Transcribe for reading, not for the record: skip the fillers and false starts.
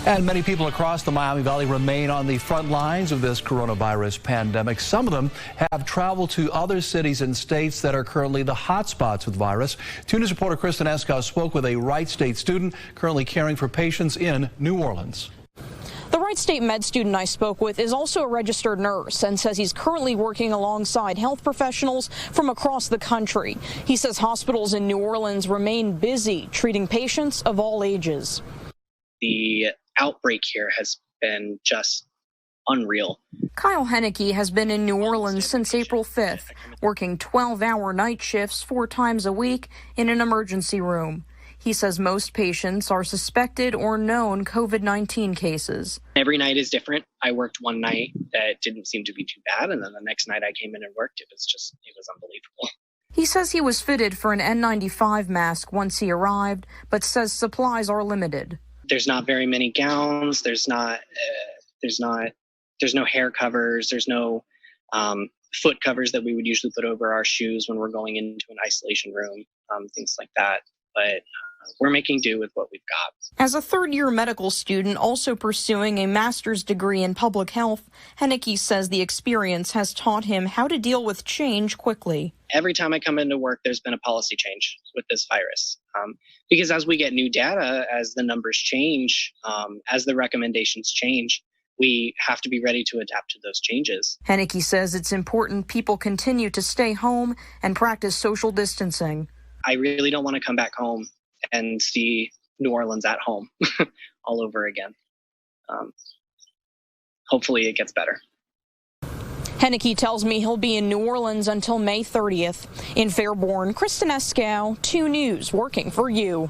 And many people across the Miami Valley remain on the front lines of this coronavirus pandemic. Some of them have traveled to other cities and states that are currently the hotspots with virus. 2 News reporter Kristen Escow spoke with a Wright State student currently caring for patients in New Orleans. The Wright State med student I spoke with is also a registered nurse and says he's currently working alongside health professionals from across the country. He says hospitals in New Orleans remain busy treating patients of all ages. The outbreak here has been just unreal. Kyle Henneke has been in New Orleans since April 5th, working 12-hour night shifts 4 times a week in an emergency room. He says most patients are suspected or known COVID-19 cases. Every night is different. I worked one night that didn't seem to be too bad, and then the next night I came in and worked. It was unbelievable. He says he was fitted for an N95 mask once he arrived, but says supplies are limited. There's not very many gowns. There's no hair covers. There's no foot covers that we would usually put over our shoes when we're going into an isolation room, things like that. But we're making do with what we've got. As a third-year medical student also pursuing a master's degree in public health, Henneke says the experience has taught him how to deal with change quickly. Every time I come into work, there's been a policy change with this virus. Because as we get new data, as the numbers change, as the recommendations change, we have to be ready to adapt to those changes. Henneke says it's important people continue to stay home and practice social distancing. I really don't want to come back home and see New Orleans at home all over again. Hopefully it gets better. Henneke tells me he'll be in New Orleans until May 30th. In Fairborn, Kristen Escow, 2 News, working for you.